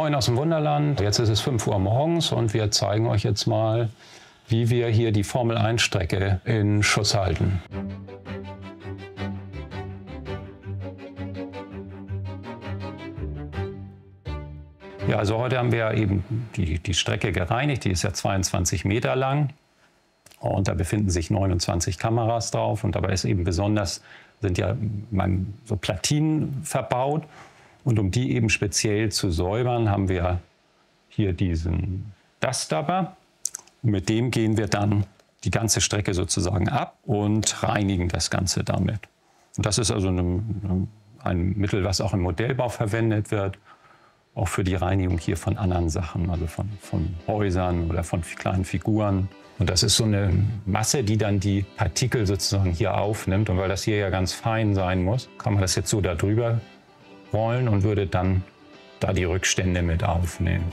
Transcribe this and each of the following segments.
Moin aus dem Wunderland. Jetzt ist es 5 Uhr morgens und wir zeigen euch jetzt mal, wie wir hier die Formel-1-Strecke in Schuss halten. Ja, also heute haben wir eben die Strecke gereinigt. Die ist ja 22 Meter lang und da befinden sich 29 Kameras drauf. Und dabei ist eben besonders, sind ja so Platinen verbaut. Und um die eben speziell zu säubern, haben wir hier diesen Dustdubber. Und mit dem gehen wir dann die ganze Strecke sozusagen ab und reinigen das Ganze damit. Und das ist also ein Mittel, was auch im Modellbau verwendet wird, auch für die Reinigung hier von anderen Sachen, also von Häusern oder von kleinen Figuren. Und das ist so eine Masse, die dann die Partikel sozusagen hier aufnimmt. Und weil das hier ja ganz fein sein muss, kann man das jetzt so da drüber rollen und würde dann da die Rückstände mit aufnehmen.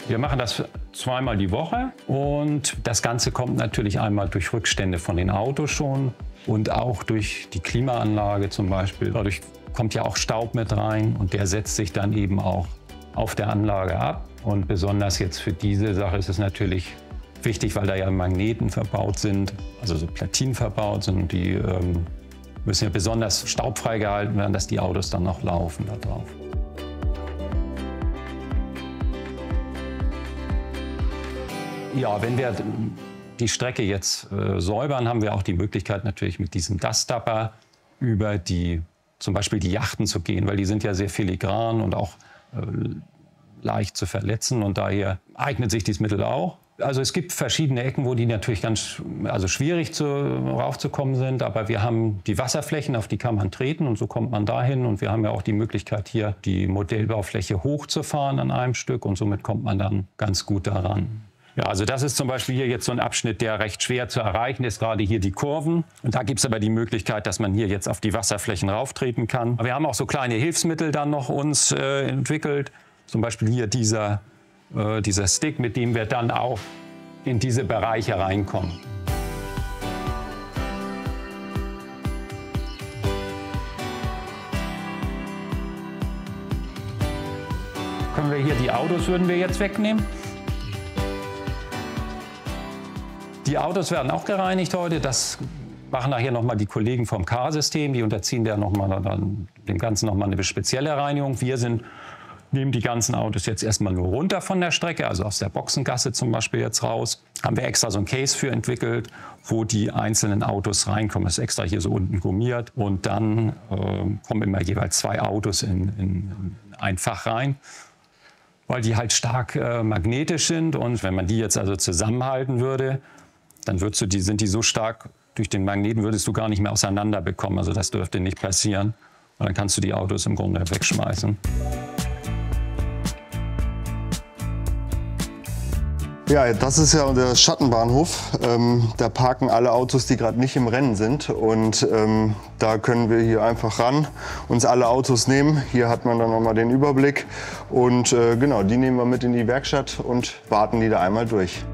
Wir machen das zweimal die Woche und das Ganze kommt natürlich einmal durch Rückstände von den Autos schon und auch durch die Klimaanlage zum Beispiel. Dadurch kommt ja auch Staub mit rein und der setzt sich dann eben auch auf der Anlage ab. Und besonders jetzt für diese Sache ist es natürlich wichtig, weil da ja Magneten verbaut sind, also so Platinen verbaut sind. Die müssen ja besonders staubfrei gehalten werden, dass die Autos dann noch laufen da drauf. Ja, wenn wir die Strecke jetzt säubern, haben wir auch die Möglichkeit natürlich mit diesem Dustdubber über zum Beispiel die Yachten zu gehen, weil die sind ja sehr filigran und auch leicht zu verletzen und daher eignet sich dieses Mittel auch. Also es gibt verschiedene Ecken, wo die natürlich ganz schwierig raufzukommen sind, aber wir haben die Wasserflächen, auf die kann man treten und so kommt man dahin und wir haben ja auch die Möglichkeit hier die Modellbaufläche hochzufahren an einem Stück und somit kommt man dann ganz gut daran. Ja, also das ist zum Beispiel hier jetzt so ein Abschnitt, der recht schwer zu erreichen ist, gerade hier die Kurven. Und da gibt es aber die Möglichkeit, dass man hier jetzt auf die Wasserflächen rauftreten kann. Aber wir haben auch so kleine Hilfsmittel dann noch uns entwickelt. Zum Beispiel hier dieser Stick, mit dem wir dann auch in diese Bereiche reinkommen. Können wir hier die Autos würden wir jetzt wegnehmen. Die Autos werden auch gereinigt heute. Das machen nachher nochmal die Kollegen vom K-System. Die unterziehen dem Ganzen nochmal eine spezielle Reinigung. Wir nehmen die ganzen Autos jetzt erstmal nur runter von der Strecke, also aus der Boxengasse zum Beispiel jetzt raus. Haben wir extra so ein Case für entwickelt, wo die einzelnen Autos reinkommen. Das ist extra hier so unten gummiert. Und dann kommen immer jeweils 2 Autos in ein Fach rein, weil die halt stark magnetisch sind. Und wenn man die jetzt also zusammenhalten würde, dann sind die so stark durch den Magneten, würdest du gar nicht mehr auseinander bekommen. Also das dürfte nicht passieren. Und dann kannst du die Autos im Grunde wegschmeißen. Ja, das ist ja der Schattenbahnhof. Da parken alle Autos, die gerade nicht im Rennen sind. Und da können wir hier einfach ran, uns alle Autos nehmen. Hier hat man dann nochmal den Überblick. Und genau, die nehmen wir mit in die Werkstatt und warten die da einmal durch.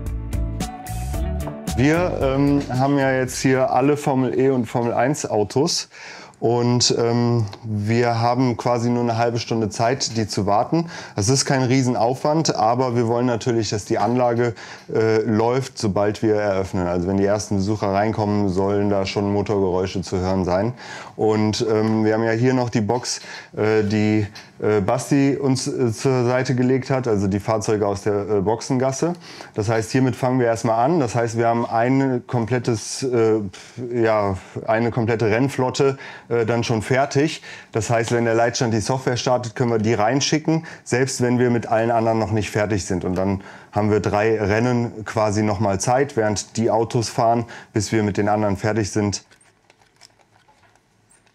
Wir haben ja jetzt hier alle Formel E und Formel 1 Autos und wir haben quasi nur eine halbe Stunde Zeit, die zu warten. Das ist kein Riesenaufwand, aber wir wollen natürlich, dass die Anlage läuft, sobald wir eröffnen. Also wenn die ersten Besucher reinkommen, sollen da schon Motorgeräusche zu hören sein. Und wir haben ja hier noch die Box, die Basti uns zur Seite gelegt hat, also die Fahrzeuge aus der Boxengasse. Das heißt, hiermit fangen wir erstmal an. Das heißt, wir haben eine komplette Rennflotte dann schon fertig. Das heißt, wenn der Leitstand die Software startet, können wir die reinschicken, selbst wenn wir mit allen anderen noch nicht fertig sind. Und dann haben wir 3 Rennen quasi nochmal Zeit, während die Autos fahren, bis wir mit den anderen fertig sind.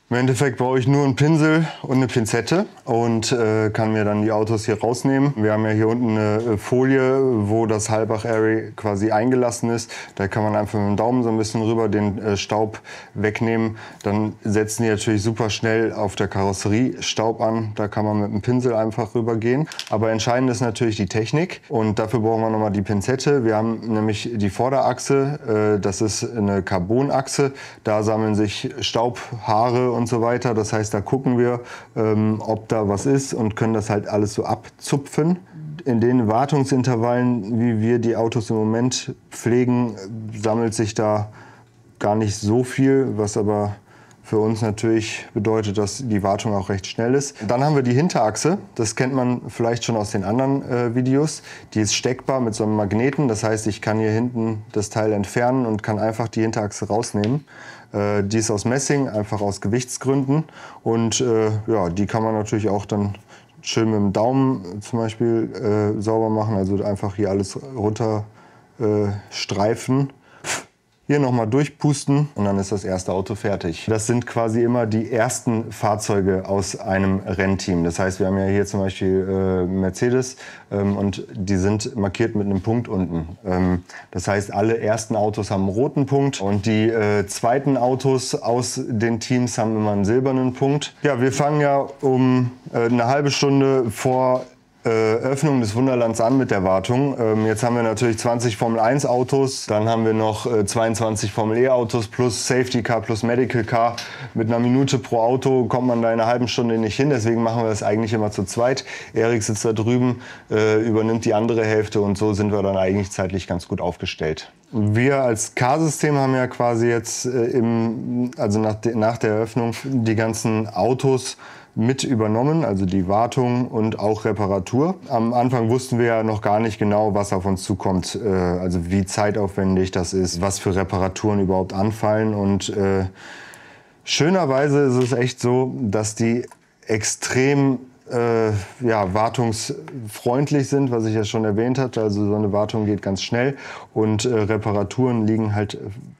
Im Endeffekt brauche ich nur einen Pinsel und eine Pinzette und kann mir dann die Autos hier rausnehmen. Wir haben ja hier unten eine Folie, wo das Halbach Array quasi eingelassen ist. Da kann man einfach mit dem Daumen so ein bisschen rüber den Staub wegnehmen. Dann setzen die natürlich super schnell auf der Karosserie Staub an. Da kann man mit dem Pinsel einfach rüber gehen. Aber entscheidend ist natürlich die Technik und dafür brauchen wir nochmal die Pinzette. Wir haben nämlich die Vorderachse, das ist eine Carbonachse. Da sammeln sich Staub, Haare und so weiter. Das heißt, da gucken wir, ob da was ist und können das halt alles so abzupfen. In den Wartungsintervallen, wie wir die Autos im Moment pflegen, sammelt sich da gar nicht so viel, was aber für uns natürlich bedeutet, dass die Wartung auch recht schnell ist. Dann haben wir die Hinterachse. Das kennt man vielleicht schon aus den anderen Videos. Die ist steckbar mit so einem Magneten. Das heißt, ich kann hier hinten das Teil entfernen und kann einfach die Hinterachse rausnehmen. Die ist aus Messing, einfach aus Gewichtsgründen. Und ja, die kann man natürlich auch dann schön mit dem Daumen zum Beispiel sauber machen. Also einfach hier alles runter streifen. Hier nochmal durchpusten und dann ist das erste Auto fertig. Das sind quasi immer die ersten Fahrzeuge aus einem Rennteam. Das heißt, wir haben ja hier zum Beispiel Mercedes und die sind markiert mit einem Punkt unten. Das heißt, alle ersten Autos haben einen roten Punkt und die zweiten Autos aus den Teams haben immer einen silbernen Punkt. Ja, wir fangen ja um eine halbe Stunde vor Öffnung des Wunderlands an mit der Wartung. Jetzt haben wir natürlich 20 Formel-1 Autos, dann haben wir noch 22 Formel-E Autos plus Safety Car plus Medical Car. Mit einer Minute pro Auto kommt man da in einer halben Stunde nicht hin, deswegen machen wir das eigentlich immer zu zweit. Erik sitzt da drüben, übernimmt die andere Hälfte und so sind wir dann eigentlich zeitlich ganz gut aufgestellt. Wir als Car-System haben ja quasi jetzt also nach der Eröffnung die ganzen Autos mit übernommen, also die Wartung und auch Reparatur. Am Anfang wussten wir ja noch gar nicht genau, was auf uns zukommt, also wie zeitaufwendig das ist, was für Reparaturen überhaupt anfallen. Und schönerweise ist es echt so, dass die extrem ja, wartungsfreundlich sind, was ich ja schon erwähnt hatte. Also so eine Wartung geht ganz schnell und Reparaturen liegen halt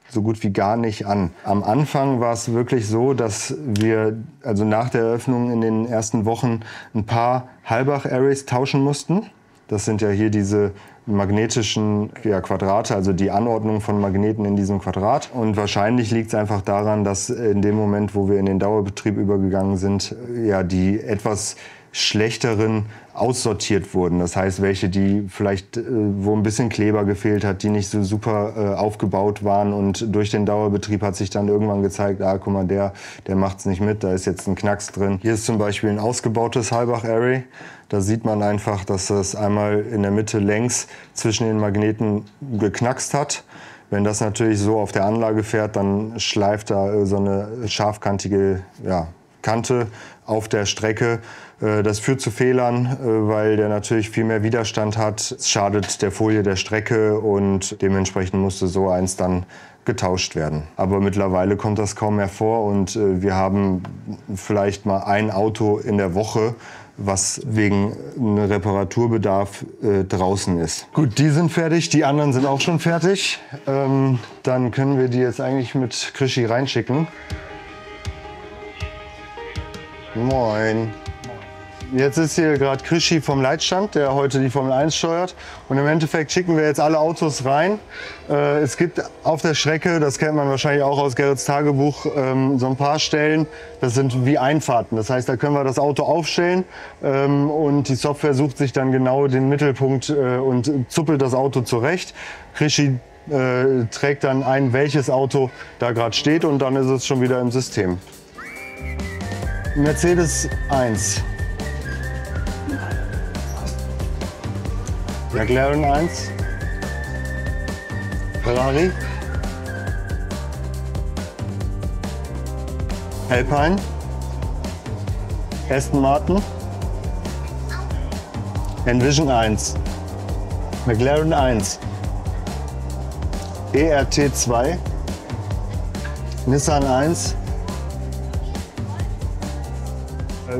so gut wie gar nicht an. Am Anfang war es wirklich so, dass wir also nach der Eröffnung in den ersten Wochen ein paar Halbach-Arrays tauschen mussten. Das sind ja hier diese magnetischen Quadrate, also die Anordnung von Magneten in diesem Quadrat. Und wahrscheinlich liegt es einfach daran, dass in dem Moment, wo wir in den Dauerbetrieb übergegangen sind, ja, die etwas schlechteren aussortiert wurden. Das heißt, welche, die vielleicht, wo ein bisschen Kleber gefehlt hat, die nicht so super aufgebaut waren. Und durch den Dauerbetrieb hat sich dann irgendwann gezeigt, ah, guck mal, der macht's nicht mit, da ist jetzt ein Knacks drin. Hier ist zum Beispiel ein ausgebautes Halbach-Array. Da sieht man einfach, dass das einmal in der Mitte längs zwischen den Magneten geknackst hat. Wenn das natürlich so auf der Anlage fährt, dann schleift da so eine scharfkantige Kante auf der Strecke. Das führt zu Fehlern, weil der natürlich viel mehr Widerstand hat. Es schadet der Folie der Strecke und dementsprechend musste so eins dann getauscht werden. Aber mittlerweile kommt das kaum mehr vor und wir haben vielleicht mal ein Auto in der Woche, was wegen einem Reparaturbedarf draußen ist. Gut, die sind fertig, die anderen sind auch schon fertig. Dann können wir die jetzt eigentlich mit Krischi reinschicken. Moin. Jetzt ist hier gerade Krischi vom Leitstand, der heute die Formel 1 steuert. Und im Endeffekt schicken wir jetzt alle Autos rein. Es gibt auf der Strecke, das kennt man wahrscheinlich auch aus Gerrits Tagebuch, so ein paar Stellen, das sind wie Einfahrten. Das heißt, da können wir das Auto aufstellen und die Software sucht sich dann genau den Mittelpunkt und zuppelt das Auto zurecht. Krischi trägt dann ein, welches Auto da gerade steht und dann ist es schon wieder im System. Mercedes 1. McLaren 1, Ferrari, Alpine, Aston Martin, Envision 1, McLaren 1, ERT 2, Nissan 1.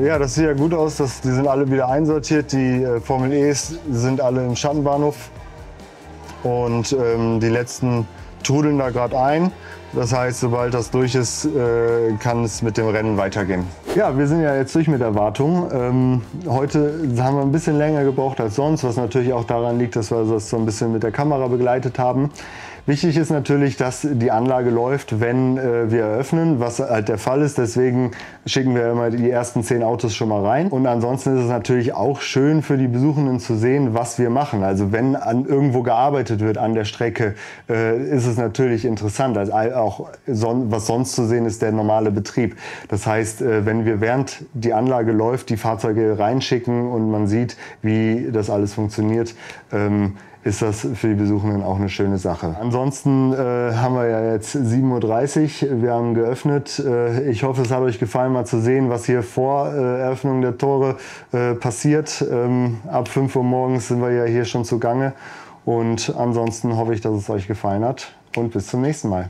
Ja, das sieht ja gut aus, die sind alle wieder einsortiert. Die Formel E's sind alle im Schattenbahnhof und die letzten trudeln da gerade ein. Das heißt, sobald das durch ist, kann es mit dem Rennen weitergehen. Ja, wir sind ja jetzt durch mit der Wartung. Heute haben wir ein bisschen länger gebraucht als sonst, was natürlich auch daran liegt, dass wir das so ein bisschen mit der Kamera begleitet haben. Wichtig ist natürlich, dass die Anlage läuft, wenn wir eröffnen, was halt der Fall ist. Deswegen schicken wir immer die ersten 10 Autos schon mal rein. Und ansonsten ist es natürlich auch schön für die Besuchenden zu sehen, was wir machen. Also wenn irgendwo gearbeitet wird an der Strecke, ist es natürlich interessant. Also auch was sonst zu sehen ist, der normale Betrieb. Das heißt, wenn wir während die Anlage läuft, die Fahrzeuge reinschicken und man sieht, wie das alles funktioniert, ist das für die Besuchenden auch eine schöne Sache. Ansonsten haben wir ja jetzt 7:30 Uhr, wir haben geöffnet. Ich hoffe, es hat euch gefallen, mal zu sehen, was hier vor Eröffnung der Tore passiert. Ab 5 Uhr morgens sind wir ja hier schon zugange. Und ansonsten hoffe ich, dass es euch gefallen hat und bis zum nächsten Mal.